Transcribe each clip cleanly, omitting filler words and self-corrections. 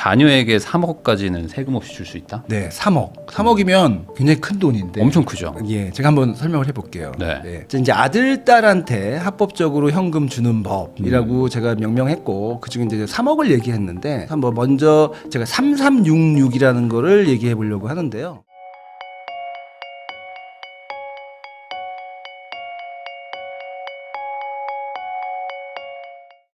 자녀에게 3억까지는 세금 없이 줄 수 있다? 네, 3억. 3억이면 굉장히 큰 돈인데. 엄청 크죠. 예, 제가 한번 설명을 해볼게요. 네. 예. 이제 아들, 딸한테 합법적으로 현금 주는 법이라고 제가 명명했고, 그 중에 이제 3억을 얘기했는데, 한번 먼저 제가 3366이라는 거를 얘기해 보려고 하는데요.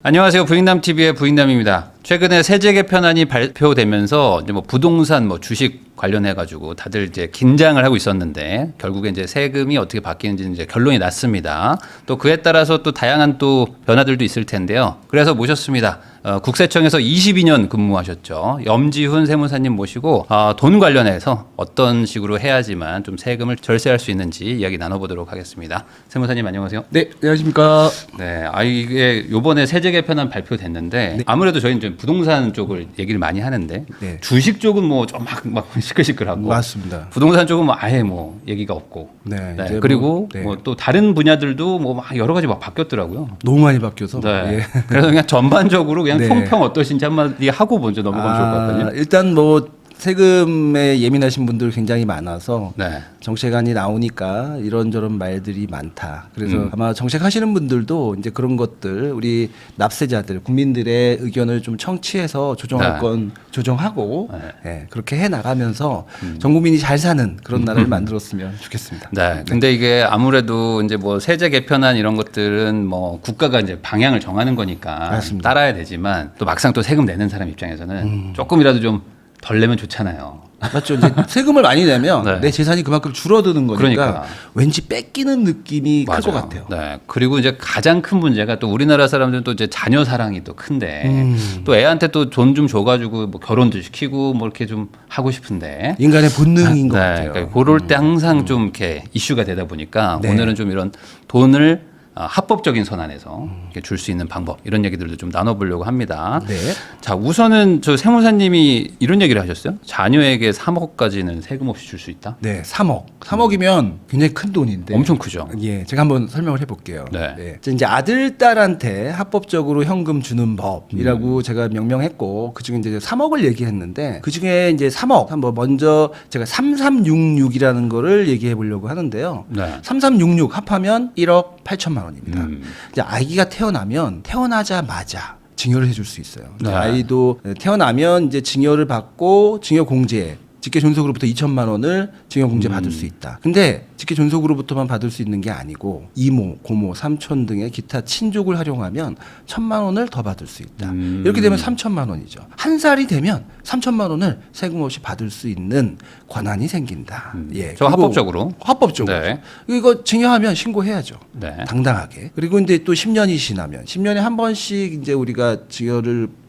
안녕하세요. 부익남TV의 부익남입니다. 최근에 세제 개편안이 발표되면서 이제 뭐 부동산, 뭐 주식 관련해가지고 다들 이제 긴장을 하고 있었는데 결국에 이제 세금이 어떻게 바뀌는지 이제 결론이 났습니다. 또 그에 따라서 또 다양한 또 변화들도 있을 텐데요. 그래서 모셨습니다. 국세청에서 22년 근무하셨죠. 염지훈 세무사님 모시고 돈 관련해서 어떤 식으로 해야지만 좀 세금을 절세할 수 있는지 이야기 나눠보도록 하겠습니다. 세무사님 안녕하세요. 네, 안녕하십니까. 네, 이게 요번에 세제 개편안 발표됐는데 네. 아무래도 저희는 좀 부동산 쪽을 얘기를 많이 하는데 네. 주식 쪽은 뭐 좀 막 시끌시끌하고 맞습니다. 부동산 쪽은 뭐 아예 뭐 얘기가 없고 네, 네, 이제 그리고 네. 뭐 또 다른 분야들도 뭐 막 여러 가지 막 바뀌었더라고요. 너무 많이 바뀌어서. 네. 예. 그래서 그냥 전반적으로 그냥 네. 총평 어떠신지 한마디 하고 먼저 넘어가면 좋을 것 같거든요. 일단 뭐 세금에 예민하신 분들 굉장히 많아서 네. 정책안이 나오니까 이런저런 말들이 많다. 그래서 아마 정책하시는 분들도 이제 그런 것들 우리 납세자들 국민들의 의견을 좀 청취해서 조정할 네. 건 조정하고 예, 그렇게 해 나가면서 전 국민이 잘 사는 그런 나라를 만들었으면 좋겠습니다. 네. 근데 이게 아무래도 이제 뭐 세제 개편안 이런 것들은 뭐 국가가 이제 방향을 정하는 거니까 맞습니다. 따라야 되지만 또 막상 또 세금 내는 사람 입장에서는 조금이라도 좀 덜 내면 좋잖아요. 맞죠. 이제 세금을 많이 내면 네. 내 재산이 그만큼 줄어드는 거니까 그러니까. 왠지 뺏기는 느낌이 클 것 같아요. 네. 그리고 이제 가장 큰 문제가 또 우리나라 사람들은 또 이제 자녀 사랑이 또 큰데 또 애한테 또 돈 좀 줘가지고 뭐 결혼도 시키고 뭐 이렇게 좀 하고 싶은데 인간의 본능인 것 같아요. 그러니까 그럴 때 항상 좀 이렇게 이슈가 되다 보니까 네. 오늘은 좀 이런 돈을 합법적인 선안에서 줄 수 있는 방법 이런 얘기들도 좀 나눠보려고 합니다. 네. 자 우선은 저 세무사님이 이런 얘기를 하셨어요. 자녀에게 3억까지는 세금 없이 줄 수 있다. 네, 3억. 3억이면 굉장히 큰 돈인데. 엄청 크죠. 예, 제가 한번 설명을 해볼게요. 네. 이제 아들, 딸한테 합법적으로 현금 주는 법이라고 제가 명명했고, 그 중에 이제 3억을 얘기했는데, 그 중에 이제 3억, 한번 먼저 제가 3366이라는 거를 얘기해 보려고 하는데요. 네. 3366 합하면 1억 8천만 원입니다. 음. 이제 아기가 태어나면 태어나자마자 증여를 해줄 수 있어요. 네. 아이도 태어나면 이제 증여를 받고 증여공제 직계 존속으로부터 2천만 원을 증여공제 받을 수 있다. 근데 직계 존속으로부터만 받을 수 있는 게 아니고 이모, 고모, 삼촌 등의 기타 친족을 활용하면 1천만 원을 더 받을 수 있다. 이렇게 되면 3천만 원이죠. 한 살이 되면 3천만 원을 세금 없이 받을 수 있는 권한이 생긴다. 예, 저 그리고 합법적으로. 합법적으로. 네. 이거 증여하면 신고해야죠. 네. 당당하게. 그리고 이제 또 10년이 지나면 10년에 한 번씩 이제 우리가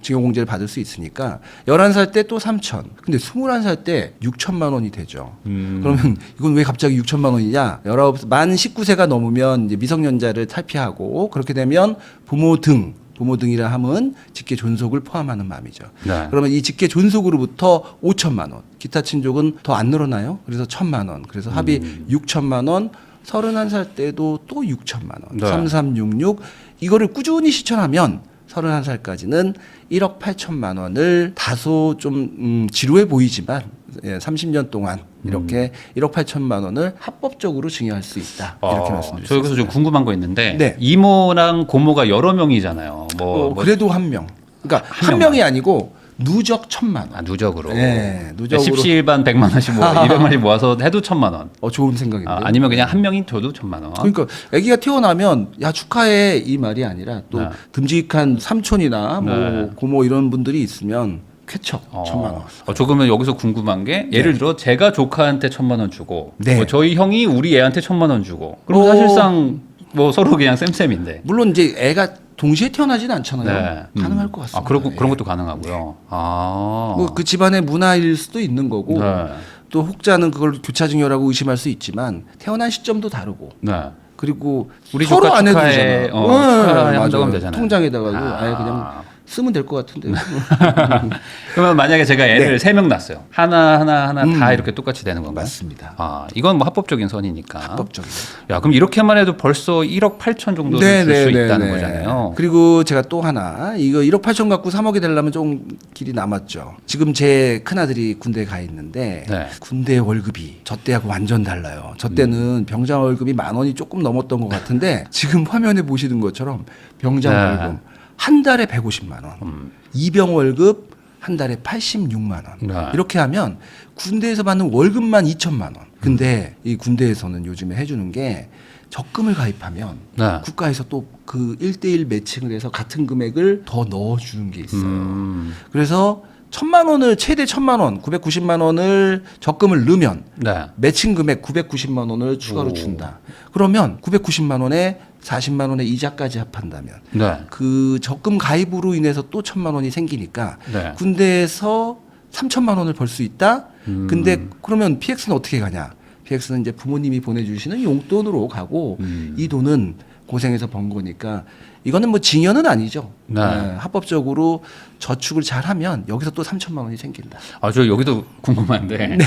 증여공제를 받을 수 있으니까 11살 때 또 3천. 근데 21살 때 6천만 원이 되죠. 그러면 이건 왜 갑자기 6천만 원이냐? 만 19세가 넘으면 이제 미성년자를 탈피하고 그렇게 되면 부모 등이라 함은 직계 존속을 포함하는 마음이죠. 네. 그러면 이 직계 존속으로부터 5천만 원, 기타 친족은 더 안 늘어나요? 그래서 1천만 원, 그래서 합이 6천만 원, 31살 때도 또 6천만 원, 네. 3366 이거를 꾸준히 실천하면 31살까지는 1억 8천만 원을 다소 좀 지루해 보이지만 30년 동안 이렇게 1억 8천만 원을 합법적으로 증여할 수 있다. 이렇게 말씀드렸습니다. 저 여기서 좀 궁금한 거 있는데 네. 이모랑 고모가 여러 명이잖아요. 뭐 그래도 한 명. 그러니까 한 한 명이 아니고 누적 1천만 원. 누적으로. 네, 누적으로. 10시일반 100만 원씩 200만씩 모아서 해도 1,000만 원. 좋은 생각인데. 아니면 그냥 한 명이 줘도 1,000만 원. 그러니까 아기가 태어나면 야 축하해 이 말이 아니라 또 네. 듬직한 삼촌이나 뭐 네. 고모 이런 분들이 있으면 쾌척 1,000만 원. 조금은 여기서 궁금한 게 예를 들어 제가 조카한테 1,000만 원 주고 네. 뭐 저희 형이 우리 애한테 1,000만 원 주고 그럼 사실상 뭐 서로 그냥 쌤쌤인데. 물론 이제 애가 동시에 태어나지는 않잖아요. 네. 가능할 것 같습니다. 그런 것도 가능하고요. 뭐 그 집안의 문화일 수도 있는 거고 네. 또 혹자는 그걸 교차증여라고 의심할 수 있지만 태어난 시점도 다르고 네. 그리고 우리 서로 조카 안 해도 축하해. 되잖아. 축하해 한다고 맞아요. 하면 되잖아요. 통장에다가 아예 그냥 쓰면 될 것 같은데. 그러면 만약에 제가 애를 네. 3명 낳았어요. 하나 다 이렇게 똑같이 되는 건가요? 맞습니다. 아, 이건 뭐 합법적인 선이니까. 합법적이죠. 야, 그럼 이렇게만 해도 벌써 1억 8천 정도를 줄 수 있다는 거잖아요. 그리고 제가 또 하나 이거 1억 8천 갖고 3억이 되려면 좀 길이 남았죠. 지금 제 큰아들이 군대에 가 있는데 네. 군대 월급이 저 때하고 완전 달라요. 저 때는 병장 월급이 10,000원이 조금 넘었던 것 같은데 지금 화면에 보시는 것처럼 병장 네. 월급 한 달에 150만 원, 이병 월급 한 달에 86만 원. 네. 이렇게 하면 군대에서 받는 월급만 2천만 원. 근데 이 군대에서는 요즘에 해주는 게 적금을 가입하면 네. 국가에서 또 그 1대1 매칭을 해서 같은 금액을 더 넣어주는 게 있어요. 그래서 1,000만 원을 최대 1,000만 원, 990만 원을 적금을 넣으면 네. 매칭 금액 990만 원을 추가로 오. 준다. 그러면 990만 원에 40만 원의 이자까지 합한다면 네. 그 적금 가입으로 인해서 또 1,000만 원이 생기니까 네. 군대에서 3천만 원을 벌 수 있다. 근데 그러면 PX는 어떻게 가냐? PX는 이제 부모님이 보내주시는 용돈으로 가고 이 돈은 고생해서 번 거니까 이거는 뭐 징여는 아니죠. 네. 합법적으로 저축을 잘하면 여기서 또 3천만 원이 생긴다. 아, 저 여기도 궁금한데.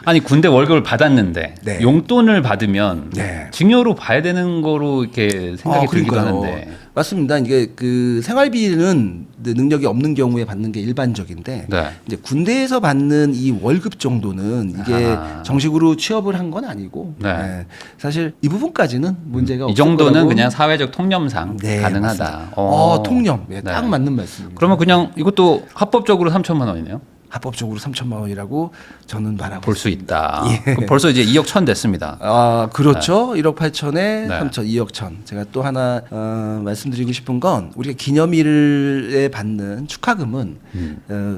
아니, 군대 월급을 받았는데 네. 용돈을 받으면 네. 징여로 봐야 되는 거로 이렇게 생각이 들기도 그러니까요. 하는데. 맞습니다. 이게 그 생활비는 능력이 없는 경우에 받는 게 일반적인데 네. 이제 군대에서 받는 이 월급 정도는 이게 아하. 정식으로 취업을 한 건 아니고 네. 사실 이 부분까지는 문제가 없을 이 정도는 거라고. 그냥 사회적 통념상 네, 가능하다. 맞습니다. 통념. 네, 딱 네. 맞는 말씀입니다. 그러면 그냥 이것도 합법적으로 3천만 원이네요. 합법적으로 3천만 원이라고 저는 말하고 볼 수 있다. 예. 그럼 벌써 이제 2억 1천 됐습니다. 아, 그렇죠. 1억 8천에 네. 3천, 2억 천. 제가 또 하나 말씀드리고 싶은 건 우리가 기념일에 받는 축하금은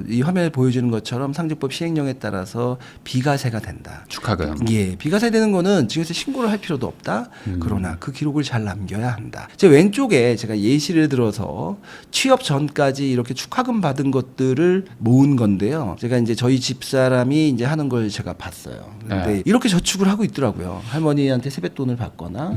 이 화면에 보여주는 것처럼 상증법 시행령에 따라서 비과세가 된다. 축하금. 예, 비과세 되는 거는 지금서 신고를 할 필요도 없다. 그러나 그 기록을 잘 남겨야 한다. 제 왼쪽에 제가 예시를 들어서 취업 전까지 이렇게 축하금 받은 것들을 모은 건데요. 제가 이제 저희 집사람이 이제 하는 걸 제가 봤어요. 근데 네. 이렇게 저축을 하고 있더라고요. 할머니한테 세뱃돈을 받거나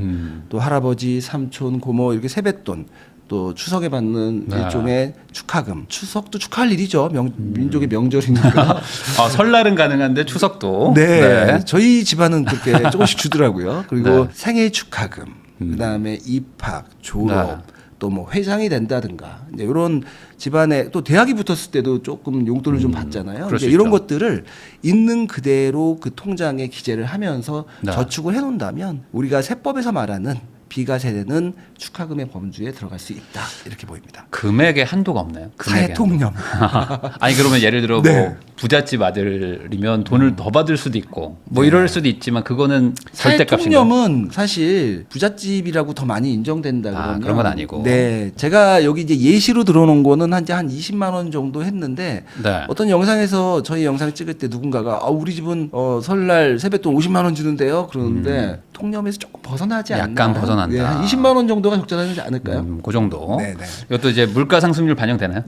또 할아버지, 삼촌, 고모 이렇게 세뱃돈 또 추석에 받는 네. 일종의 축하금. 추석도 축하할 일이죠. 민족의 명절이니까. 아, 설날은 가능한데 추석도. 네. 저희 집안은 그렇게 조금씩 주더라고요. 그리고 네. 생일 축하금, 그다음에 입학, 졸업, 네. 또 뭐 회장이 된다든가 이제 이런 집안에 또 대학이 붙었을 때도 조금 용돈을 좀 받잖아요. 그럴 수 이제 이런 있죠. 것들을 있는 그대로 그 통장에 기재를 하면서 네. 저축을 해놓는다면 우리가 세법에서 말하는 비과세되는 축하금의 범주에 들어갈 수 있다 이렇게 보입니다. 금액에 한도가 없나요? 금액에 사회 통념. 한도. 아니 그러면 예를 들어 네. 뭐 부잣집 아들이면 돈을 더 받을 수도 있고 뭐 이럴 수도 있지만 그거는 사회 절대값인가요? 통념은 사실 부잣집이라고 더 많이 인정된다 아, 그러면 그런 건 아니고. 네, 제가 여기 이제 예시로 들어놓은 거는 한 20만 원 정도 했는데 네. 어떤 영상에서 저희 영상 찍을 때 누군가가 우리 집은 설날 세뱃돈 50만 원 주는데요 그러는데 통념에서 조금 벗어나지 않나? 약간 벗어난다. 네, 한 20만 원 정도가 적절하지 않을까요? 그 정도. 네, 네. 이것도 이제 물가 상승률 반영되나요?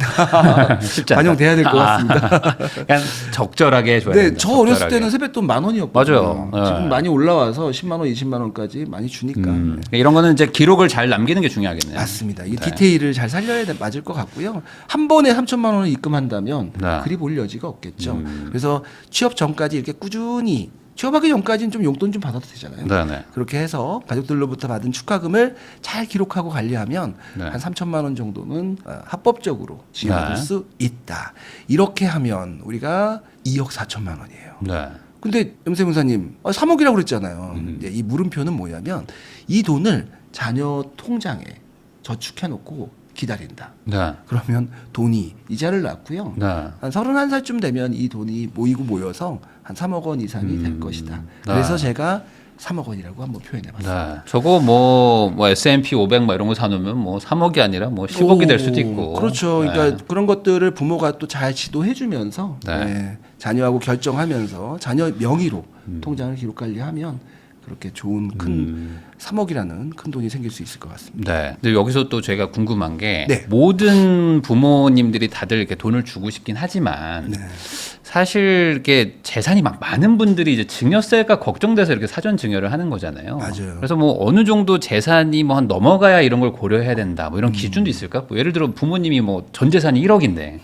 쉽지 않다. 반영돼야 될 것 같습니다. 그냥 적절하게 줘야 네, 된다. 저 어렸을 적절하게. 때는 세뱃돈 10,000원이었거든요. 맞아요. 네. 지금 많이 올라와서 10만 원, 20만 원까지 많이 주니까. 이런 거는 이제 기록을 잘 남기는 게 중요하겠네요. 맞습니다. 이 네. 디테일을 잘 살려야 맞을 것 같고요. 한 번에 3천만 원을 입금한다면 네. 그리 볼 여지가 없겠죠. 그래서 취업 전까지 이렇게 꾸준히 취업하기 전까지는 좀 용돈 좀 받아도 되잖아요. 네네. 그렇게 해서 가족들로부터 받은 축하금을 잘 기록하고 관리하면 네. 한 3천만 원 정도는 합법적으로 지원받을 네. 수 있다. 이렇게 하면 우리가 2억 4천만 원이에요. 네. 근데 염세문사님 3억이라고 그랬잖아요. 이제 이 물음표는 뭐냐면 이 돈을 자녀 통장에 저축해놓고 기다린다. 네. 그러면 돈이 이자를 낳고요. 네. 한 31살쯤 되면 이 돈이 모여서 한 3억 원 이상이 될 것이다. 그래서 제가 3억 원이라고 한번 표현해봤습니다. 네. 저거 뭐 S&P 500 뭐 이런 거 사놓으면 뭐 3억이 아니라 뭐 10억이 될 수도 있고. 그렇죠. 네. 그러니까 그런 것들을 부모가 또 잘 지도해주면서 네. 자녀하고 결정하면서 자녀 명의로 통장을 기록 관리하면 그렇게 좋은 큰 3억이라는 큰 돈이 생길 수 있을 것 같습니다. 네. 근데 여기서 또 제가 궁금한 게 네. 모든 부모님들이 다들 이렇게 돈을 주고 싶긴 하지만 네. 사실 이게 재산이 막 많은 분들이 이제 증여세가 걱정돼서 이렇게 사전 증여를 하는 거잖아요. 맞아요. 그래서 뭐 어느 정도 재산이 뭐 한 넘어가야 이런 걸 고려해야 된다. 뭐 이런 기준도 있을까? 뭐 예를 들어 부모님이 뭐 전 재산이 1억인데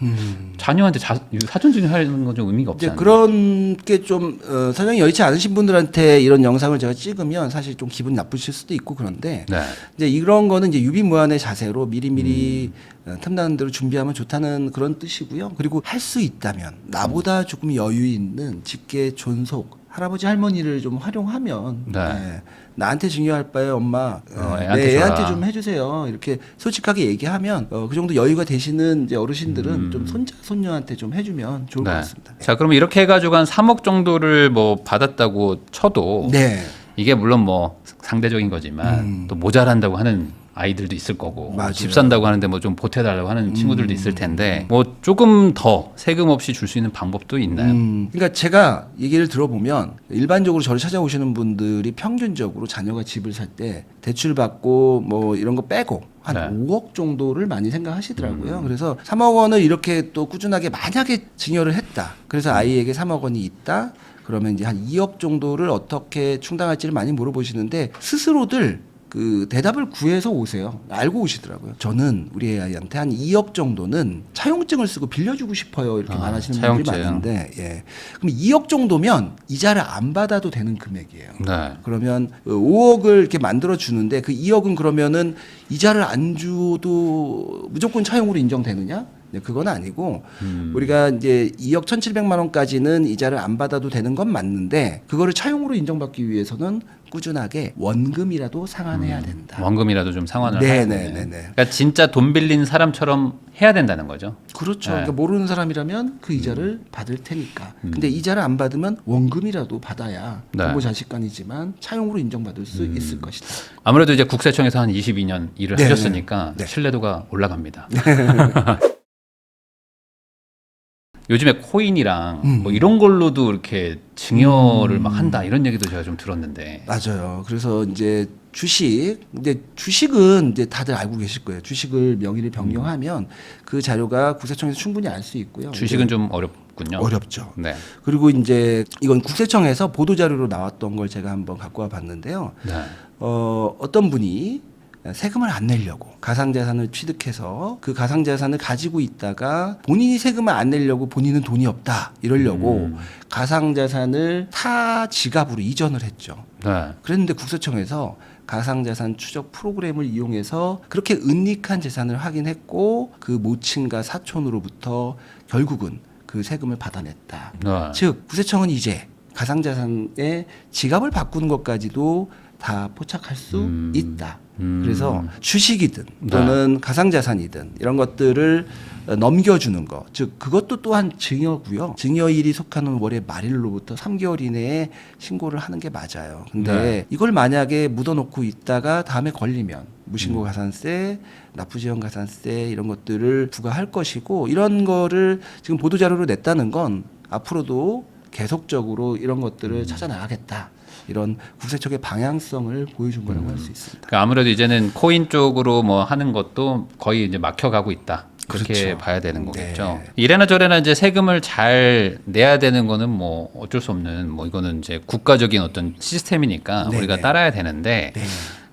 자녀한테 사전 증여하는 건 좀 의미가 없지 이제 않나요? 그런 게 좀 사정이 여의치 않으신 분들한테 이런 영상을 제가 찍으면 사실 좀 기분 나쁘실 수도 있고 그런데 네. 이제 이런 거는 이제 유비무환의 자세로 미리미리 틈나는 대로 준비하면 좋다는 그런 뜻이고요. 그리고 할 수 있다면 나보다 조금 여유 있는 직계 존속 할아버지 할머니를 좀 활용하면 네. 나한테 증여할 바에 엄마 애한테 내 애한테 줘라. 좀 해주세요. 이렇게 솔직하게 얘기하면 그 정도 여유가 되시는 이제 어르신들은 좀 손자 손녀한테 좀 해주면 좋을 것 같습니다. 자, 그럼 이렇게 해가지고 한 3억 정도를 뭐 받았다고 쳐도 네. 이게 물론 뭐 상대적인 거지만 또 모자란다고 하는 아이들도 있을 거고 맞아요. 집 산다고 하는데 뭐 좀 보태달라고 하는 친구들도 있을 텐데 뭐 조금 더 세금 없이 줄 수 있는 방법도 있나요? 그러니까 제가 얘기를 들어보면 일반적으로 저를 찾아오시는 분들이 평균적으로 자녀가 집을 살 때 대출 받고 뭐 이런 거 빼고 한 네. 5억 정도를 많이 생각하시더라고요. 그래서 3억 원을 이렇게 또 꾸준하게 만약에 증여를 했다. 그래서 아이에게 3억 원이 있다. 그러면 이제 한 2억 정도를 어떻게 충당할지를 많이 물어보시는데 스스로들 그 대답을 구해서 오세요. 알고 오시더라고요. 저는 우리 아이한테 한 2억 정도는 차용증을 쓰고 빌려주고 싶어요. 이렇게 말하시는 분들이 차용증. 많은데, 예. 그럼 2억 정도면 이자를 안 받아도 되는 금액이에요. 네. 그러면 5억을 이렇게 만들어 주는데 그 2억은 그러면은 이자를 안 줘도 무조건 차용으로 인정되느냐? 네, 그건 아니고 우리가 이제 2억 1,700만 원까지는 이자를 안 받아도 되는 건 맞는데 그거를 차용으로 인정받기 위해서는 꾸준하게 원금이라도 상환해야 된다. 원금이라도 좀 상환을 네, 해야 네, 되네. 네, 네. 그러니까 진짜 돈 빌린 사람처럼 해야 된다는 거죠. 그렇죠. 네. 그러니까 모르는 사람이라면 그 이자를 받을 테니까. 근데 이자를 안 받으면 원금이라도 받아야 네. 부모 자식간이지만 차용으로 인정받을 수 있을 것이다. 아무래도 이제 국세청에서 한 22년 일을 네, 하셨으니까 네. 신뢰도가 올라갑니다. 요즘에 코인이랑 뭐 이런 걸로도 이렇게 증여를 막 한다 이런 얘기도 제가 좀 들었는데. 맞아요. 그래서 이제 주식은 이제 다들 알고 계실 거예요. 주식을 명의를 변경하면 그 자료가 국세청에서 충분히 알 수 있고요. 주식은 좀 어렵군요. 어렵죠. 네. 그리고 이제 이건 국세청에서 보도 자료로 나왔던 걸 제가 한번 갖고 와 봤는데요. 네. 어떤 분이 세금을 안 내려고 가상자산을 취득해서 그 가상자산을 가지고 있다가 본인이 세금을 안 내려고 본인은 돈이 없다 이러려고 가상자산을 타 지갑으로 이전을 했죠. 네. 그랬는데 국세청에서 가상자산 추적 프로그램을 이용해서 그렇게 은닉한 재산을 확인했고 그 모친과 사촌으로부터 결국은 그 세금을 받아냈다. 네. 즉 국세청은 이제 가상자산의 지갑을 바꾸는 것까지도 다 포착할 수 있다. 그래서 주식이든 또는 가상자산이든 이런 것들을 넘겨주는 거, 즉 그것도 또한 증여고요. 증여일이 속하는 월의 말일로부터 3개월 이내에 신고를 하는 게 맞아요. 근데 네. 이걸 만약에 묻어놓고 있다가 다음에 걸리면 무신고 가산세, 납부지연 가산세 이런 것들을 부과할 것이고 이런 거를 지금 보도자료로 냈다는 건 앞으로도 계속적으로 이런 것들을 찾아 나가겠다. 이런 국세청의 방향성을 보여준 거라고 할 수 있습니다. 그러니까 아무래도 이제는 코인 쪽으로 뭐 하는 것도 거의 이제 막혀가고 있다. 그렇게 그렇죠. 봐야 되는 거겠죠. 네. 이래나 저래나 이제 세금을 잘 내야 되는 거는 뭐 어쩔 수 없는 뭐 이거는 이제 국가적인 어떤 시스템이니까 네네. 우리가 따라야 되는데 네.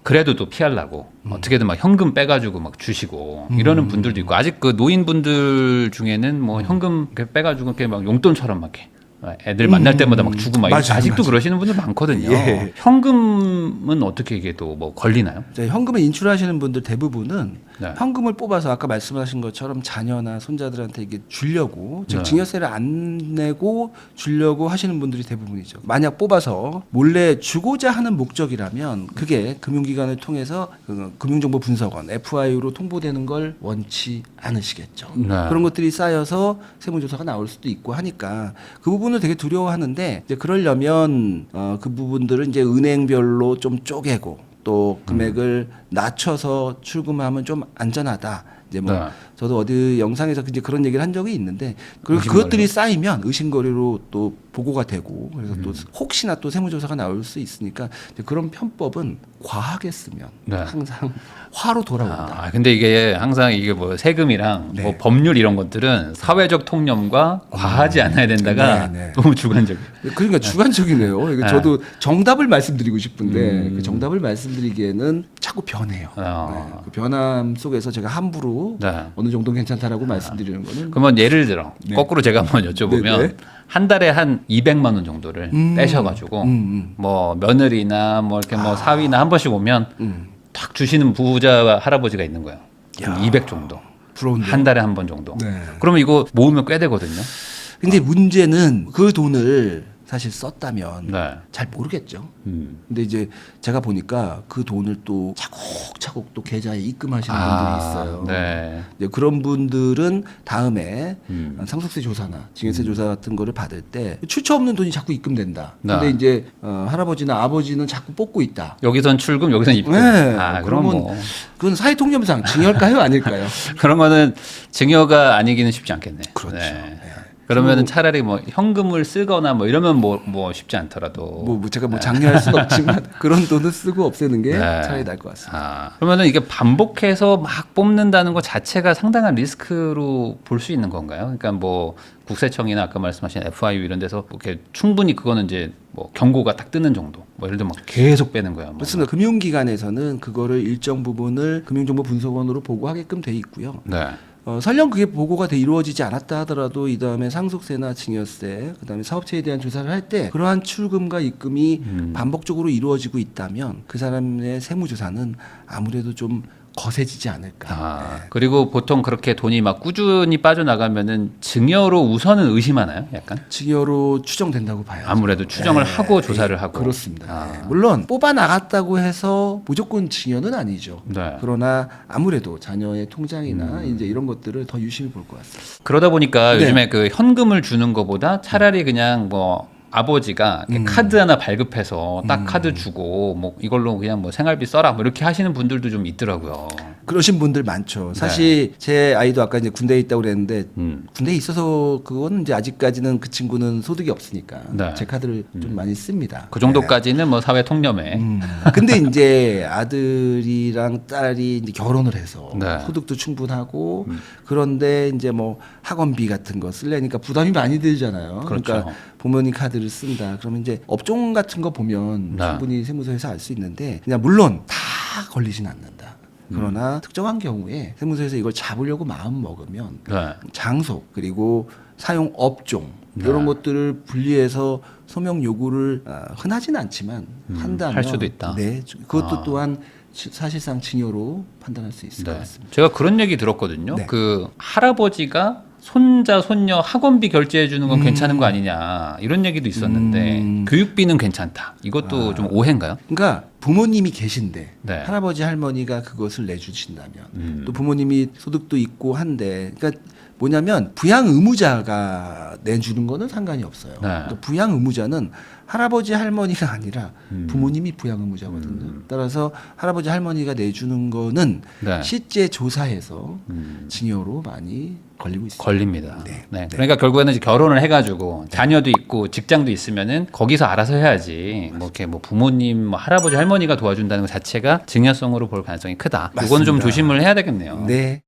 그래도 또 피하려고 어떻게든 막 현금 빼가지고 막 주시고 이러는 분들도 있고 아직 그 노인분들 중에는 뭐 현금 이렇게 빼가지고 이렇게 막 용돈처럼 막 이렇게 애들 만날 때마다 막 주고 막 이렇게 맞아요, 아직도 맞아요. 그러시는 분들 많거든요. 예. 현금은 어떻게 이게 또 뭐 걸리나요? 이제 현금을 인출하시는 분들 대부분은 네. 현금을 뽑아서 아까 말씀하신 것처럼 자녀나 손자들한테 이게 주려고 즉 네. 증여세를 안 내고 주려고 하시는 분들이 대부분이죠. 만약 뽑아서 몰래 주고자 하는 목적이라면 그게 금융기관을 통해서 그 금융정보분석원 FIU로 통보되는 걸 원치 않으시겠죠. 네. 그런 것들이 쌓여서 세무조사가 나올 수도 있고 하니까 그 부분을 되게 두려워하는데 이제 그러려면 그 부분들은 이제 은행별로 좀 쪼개고 또 금액을 낮춰서 출금하면 좀 안전하다. 이제 뭐 네. 저도 어디 영상에서 이제 그런 얘기를 한 적이 있는데 그리고 의심거리로? 그것들이 쌓이면 의심거리로 또 보고가 되고 그래서 또 혹시나 또 세무조사가 나올 수 있으니까 이제 그런 편법은 과하게 쓰면 네. 항상 화로 돌아온다. 아, 근데 이게 항상 이게 뭐 세금이랑 네. 뭐 법률 이런 것들은 사회적 통념과 과하지 않아야 된다가 네, 네. 너무 주관적이에요. 그러니까 주관적이네요. 이거 네. 저도 정답을 말씀드리고 싶은데 그 정답을 말씀드리기에는 자꾸 변해요. 네. 그 변함 속에서 제가 함부로 네. 어느 정도 괜찮다라고 말씀드리는 거는 그러면 예를 들어 네. 거꾸로 제가 한번 여쭤보면 네, 네. 한 달에 한 200만 원 정도를 떼셔가지고 뭐 며느리나 뭐 이렇게 뭐 사위나 한 번씩 오면 딱 주시는 부자 할아버지가 있는 거예요. 200 정도. 부러운데. 한 달에 한 번 정도. 네. 그러면 이거 모으면 꽤 되거든요. 근데 문제는 그 돈을 사실 썼다면 네. 잘 모르겠죠. 근데 이제 제가 보니까 그 돈을 또 차곡차곡 또 계좌에 입금하시는 분들이 있어요. 네. 이제 그런 분들은 다음에 상속세 조사나 증여세 조사 같은 거를 받을 때 출처 없는 돈이 자꾸 입금된다. 근데 네. 이제 할아버지나 아버지는 자꾸 뽑고 있다. 여기선 출금, 여기선 입금. 네. 아, 그럼 그러면 뭐 그건 사회통념상 증여일까요, 아닐까요? 그런 거는 증여가 아니기는 쉽지 않겠네. 그렇죠. 네. 그러면은 차라리 뭐 현금을 쓰거나 뭐 이러면 뭐 쉽지 않더라도. 뭐 제가 뭐 장려할 수는 없지만 그런 돈을 쓰고 없애는 게 네. 차라리 나을 것 같습니다. 아, 그러면은 이게 반복해서 막 뽑는다는 것 자체가 상당한 리스크로 볼 수 있는 건가요? 그러니까 뭐 국세청이나 아까 말씀하신 FIU 이런 데서 이렇게 충분히 그거는 이제 뭐 경고가 딱 뜨는 정도. 뭐 예를 들면 막 계속 빼는 거야. 뭐. 그렇습니다. 금융기관에서는 그거를 일정 부분을 금융정보분석원으로 보고하게끔 돼 있고요. 네. 설령 그게 보고가 이루어지지 않았다 하더라도 이 다음에 상속세나 증여세, 그 다음에 사업체에 대한 조사를 할 때 그러한 출금과 입금이 반복적으로 이루어지고 있다면 그 사람의 세무조사는 아무래도 좀 거세지지 않을까. 아, 그리고 보통 그렇게 돈이 막 꾸준히 빠져나가면은 증여로 우선은 의심하나요? 약간? 증여로 추정된다고 봐요. 아무래도 추정을 하고 조사를 하고. 그렇습니다. 아. 네. 물론 뽑아 나갔다고 해서 무조건 증여는 아니죠. 네. 그러나 아무래도 자녀의 통장이나 이제 이런 것들을 더 유심히 볼 것 같습니다. 그러다 보니까 네. 요즘에 그 현금을 주는 것보다 차라리 그냥 뭐 아버지가 이렇게 카드 하나 발급해서 딱 카드 주고 뭐 이걸로 그냥 뭐 생활비 써라 뭐 이렇게 하시는 분들도 좀 있더라고요. 그러신 분들 많죠. 사실 제 아이도 아까 이제 군대에 있다고 그랬는데 음. 군대에 있어서 그거는 이제 아직까지는 그 친구는 소득이 없으니까 네. 제 카드를 좀 많이 씁니다. 그 정도까지는 뭐 사회 통념에. 근데 이제 아들이랑 딸이 이제 결혼을 해서 네. 소득도 충분하고 그런데 이제 뭐 학원비 같은 거 쓰려니까 부담이 많이 들잖아요. 그렇죠. 러니까 부모님 카드를 쓴다. 그러면 이제 업종 같은 거 보면 네. 충분히 세무서에서 알 수 있는데 그냥 물론 다 걸리진 않는다. 그러나 특정한 경우에 세무서에서 이걸 잡으려고 마음 먹으면 네. 장소 그리고 사용 업종 네. 이런 것들을 분리해서 소명 요구를 흔하진 않지만 한다면 할 수도 있다. 네, 그것도 또한 사실상 증여로 판단할 수 있을 것 네. 같습니다. 제가 그런 얘기 들었거든요. 네. 그 할아버지가 손자 손녀 학원비 결제해 주는 건 괜찮은 거 아니냐 이런 얘기도 있었는데 교육비는 괜찮다. 이것도 좀 오해인가요? 그러니까 부모님이 계신데 네. 할아버지 할머니가 그것을 내주신다면 또 부모님이 소득도 있고 한데 그러니까 뭐냐면 부양 의무자가 내주는 거는 상관이 없어요. 네. 그러니까 부양 의무자는 할아버지 할머니가 아니라 부모님이 부양 의무자거든요. 따라서 할아버지 할머니가 내주는 거는 네. 실제 조사에서 증여로 많이 걸리고 있습니다. 걸립니다. 네. 네. 그러니까 결국에는 이제 결혼을 해가지고 자녀도 있고 직장도 있으면은 거기서 알아서 해야지. 뭐 이렇게 뭐 부모님, 뭐 할아버지 할머니가 도와준다는 것 자체가 증여성으로 볼 가능성이 크다. 그거는 좀 맞습니다. 조심을 해야 되겠네요. 네.